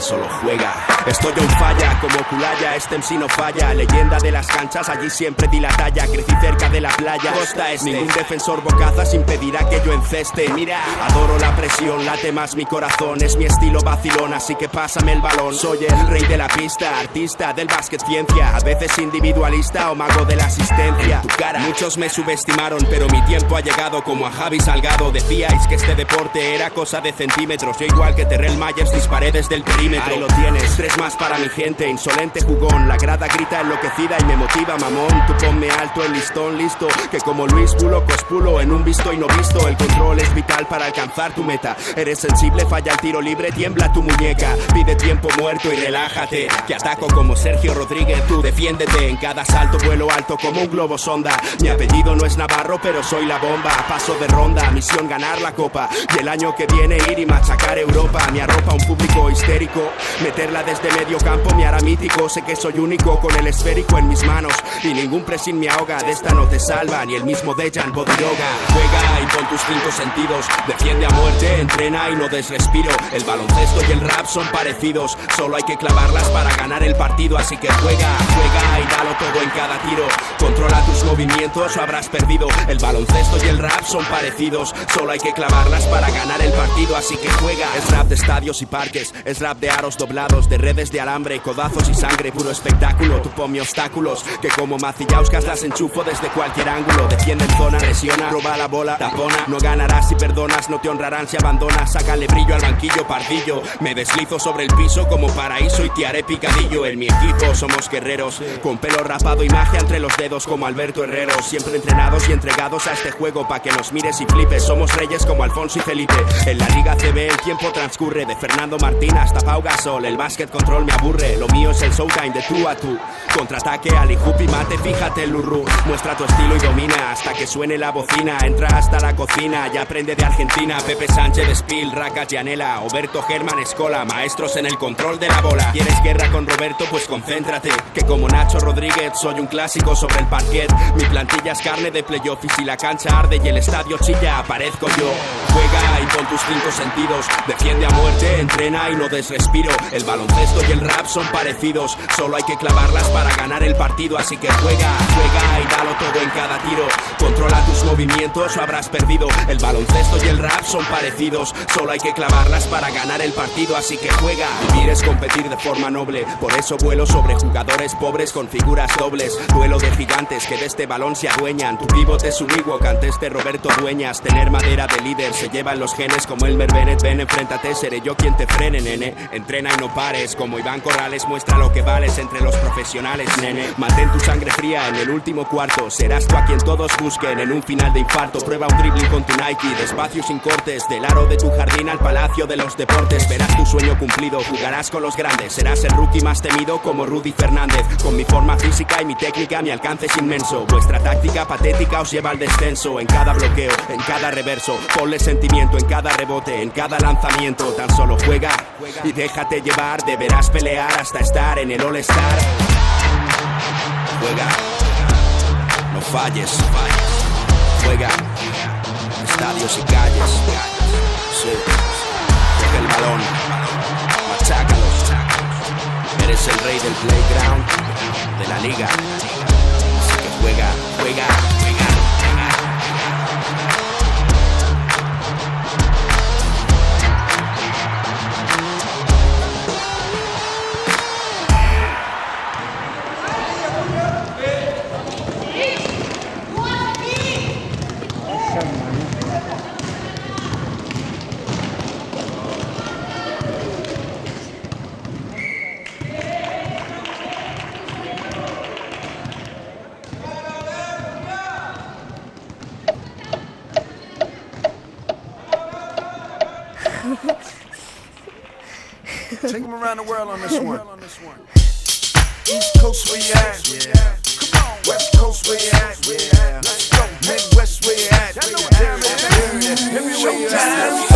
solo juega. Estoy on falla, como Culaya, este MC no falla. Leyenda de las canchas, allí siempre di la talla. Crecí cerca de la playa, costa este. Ningún defensor bocazas impedirá que yo enceste. Mira, adoro la presión, late más mi corazón. Es mi estilo vacilón, así que pásame el balón. Soy el rey de la pista, artista del básquet ciencia. A veces individualista o mago de la asistencia. En tu cara, muchos me subestimaron, pero mi tiempo ha llegado como a Javi Salgado. Decíais que este deporte era cosa de centímetros. Yo igual que Terrell Myers disparé desde el perímetro. Ahí lo tienes, 3 más para mi gente, insolente jugón. La grada grita enloquecida y me motiva, mamón. Tú ponme alto el listón, listo. Que como Luis Pulo, cospulo en un visto y no visto. El control es vital para alcanzar tu meta. Eres sensible, falla el tiro libre, tiembla tu muñeca. Pide tiempo muerto y relájate. Que ataco como Sergio Rodríguez, tú defiéndete. En cada salto vuelo alto como un globo sonda. Mi apellido no es Navarro, pero soy la bomba. Paso de ronda, misión ganar la copa. Y el año que viene ir y machacar Europa. Me arropa un público histérico. Meterla desde medio campo me hará mítico. Sé que soy único con el esférico en mis manos. Y ningún pressing me ahoga. De esta no te salva ni el mismo Dejan Bodiroga. Juega y pon tus 5 sentidos. Defiende a muerte, entrena y no des respiro. El baloncesto y el rap son parecidos. Solo hay que clavarlas para ganar el partido. Así que juega y dalo todo en cada tiro. Controla tus movimientos o habrás perdido. El baloncesto y el rap son parecidos. Solo hay que clavarlas para ganar el partido. Así que juega. Es rap de estadios y parques. Es rap de aros doblados, de redes de alambre, codazos y sangre. Puro espectáculo, tú ponme obstáculos. Que como Macillauskas las enchufo desde cualquier ángulo. Defiende en zona, lesiona, roba la bola, tapona. No ganarás si perdonas, no te honrarán si abandonas. Sácale brillo al banquillo, pardillo. Me deslizo sobre el piso como paraíso y te haré picadillo. En mi equipo somos guerreros, con pelo rapado y magia entre los dedos como Alberto Herrero. Siempre entrenados y entregados a este juego pa' que nos mires y flipes. Somos reyes como Alfonso y Felipe. En la Liga CB el tiempo transcurre, de Fernando Martín hasta Pau Gasol. El básquet control me aburre, lo mío es el showtime de tú a tú. Contraataque, Ali Hoop y mate, fíjate el Lurru. Muestra tu estilo y domina hasta que suene la bocina. Entra hasta la cocina, ya aprende de Argentina. Pepe Sánchez, Spill, Raka, Gianella, Oberto, Germán, Escola. Maestros en el control de la bola. ¿Quieres guerra con Roberto? Pues concéntrate. Que como Nacho Rodríguez soy un clásico sobre el parquet. Mi plantilla es carne de playoff y si la cancha arde y el estadio chilla, aparezco yo. Juega y pon tus 5 sentidos. Defiende a muerte, entrena y no des respiro. El baloncesto y el rap son parecidos. Solo hay que clavarlas para ganar el partido. Así que juega y dalo todo en cada tiro. Controla tus movimientos o habrás perdido. El baloncesto y el rap son parecidos. Solo hay que clavarlas para ganar el partido. Así que juega. Vivir es competir de forma noble. Por eso vuelo sobre jugadores pobres con figuras dobles. Duelo de gigantes que de este balón se adueñan. Tu pivote es un Ewok antes de Roberto Dueñas. Tener madera de líder se lleva en los genes como Elmer Bennett. Ven, enfréntate, seré yo quien te frene, nene. Entrena y no pares, como Iván Corrales. Muestra lo que vales entre los profesionales, nene. Mantén tu sangre fría en el último cuarto. Serás tú a quien todos busquen en un final de infarto. Prueba un dribbling con tu Nike, despacio sin cortes. Del aro de tu jardín al palacio de los deportes. Verás tu sueño cumplido, jugarás con los grandes. Serás el rookie más temido como Rudy Fernández. Con mi forma física y mi técnica mi alcance es inmenso. Vuestra táctica patética os lleva al descenso. En cada bloqueo, en cada reverso. Ponle sentimiento en cada rebote, en cada lanzamiento. Tan solo juega y déjate llevar. Deberás pelear hasta estar en el All-Star. Juega, no falles. Juega, estadios y calles. Sí, coge el balón, machácalos. Eres el rey del playground, de la liga. Así que juega. Take them around the world on this one. East Coast, where you at? Yeah. Come on. West Coast, where you at? Yeah. Let's go. Midwest, where you at? I know what time it is. Everywhere you at.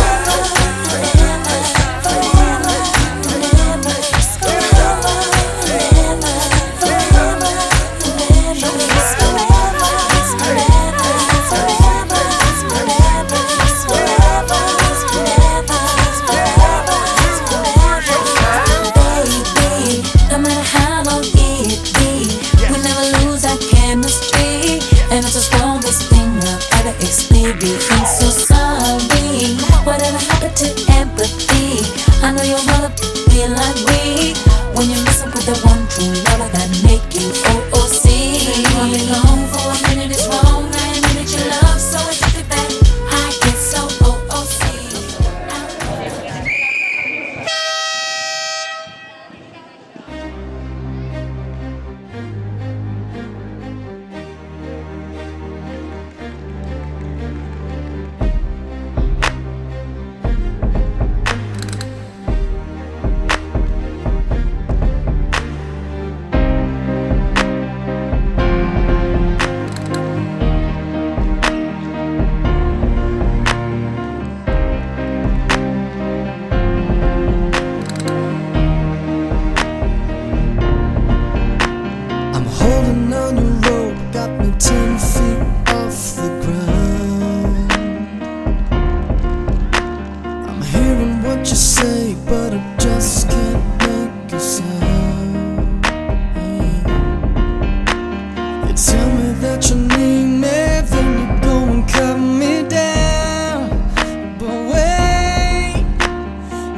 feet off the ground. I'm hearing what you say, but I just can't make a sound. You tell me that you need me, then you go and cut me down. But wait,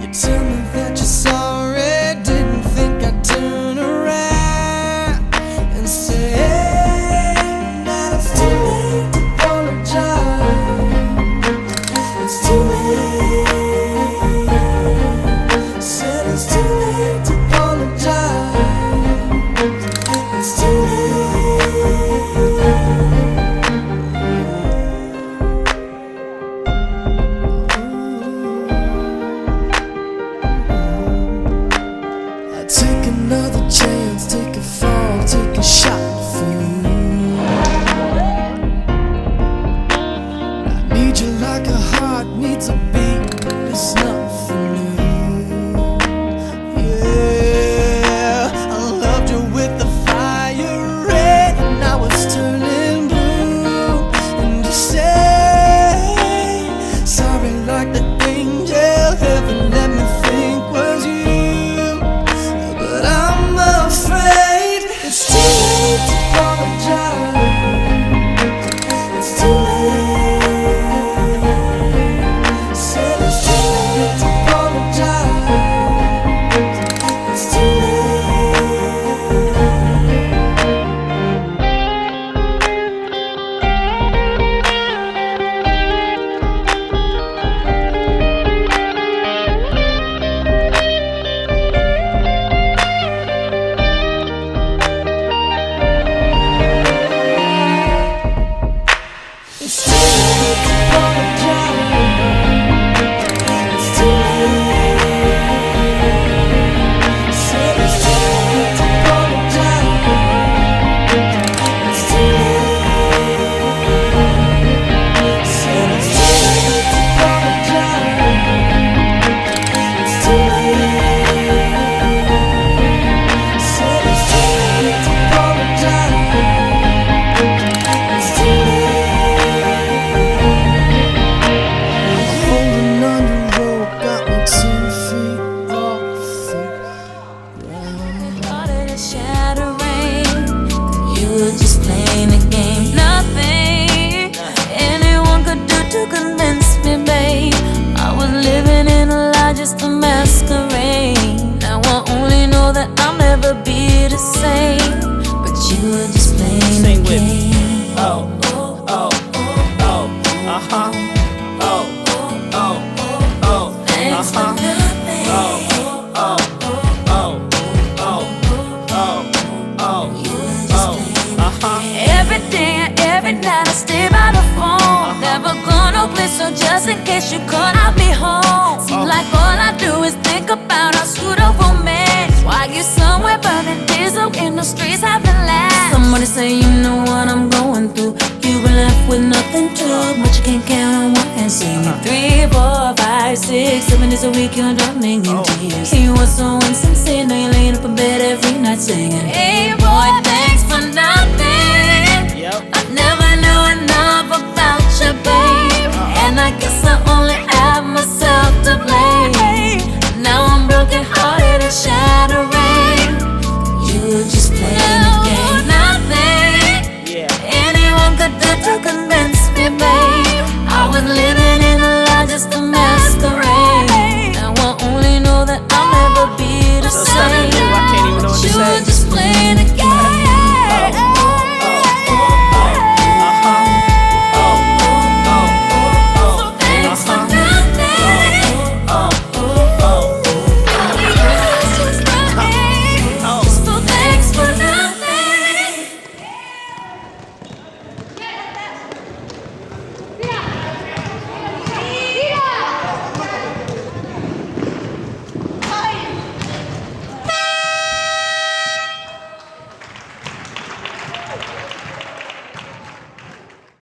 you tell me that you're sorry, didn't think I'd turn around and say that it's too late to apologize. It's too late. Said it's too late to apologize. It's too take another chance, take a fall, take a shot for you. I need you like a heart needs a beat, it's nothing new. Yeah, I loved you with the fire red, and now it's turning blue. And you say sorry like the angel heaven let me think was you. But I'm afraid it's too late to apologize. It's too late. Said it's too late to apologize. It's too late. It's too late to apologize. It's too late. Said it's too late to apologize. It's too late. Said it's too late to apologize. It's too late. Said it's too late to apologize. It's too late. Holding on your rope got me 2 feet off the ground. Thought it was shattering. You were just playing the game. Nothing anyone could do to convince me, babe. I was living in a lie just to masquerade. Now I only know that I'll never be the same. But you were just playing the game. Oh, oh, oh, uh-huh. Oh, oh, oh, Thanks for nothing. Every day and every night I stay by the phone. Never go no place, so just in case you call, I'll be home. Seems like all I do is think about our pseudo romance. While you somewhere burning diesel in the streets having laughs. Somebody say you know what I'm going through. You were left with nothing to, but you can't count on one hand. Singing 3, 4, 5, 6, 7 days a week, you're drowning in tears. You were so insincere, now you're laying up in bed every night singing, hey boy, thanks for nothing. I never knew enough about you, babe. And I guess I only have myself to blame. Now I'm broken hearted and shattering. You were just playing the game. Nothing anyone could do to convince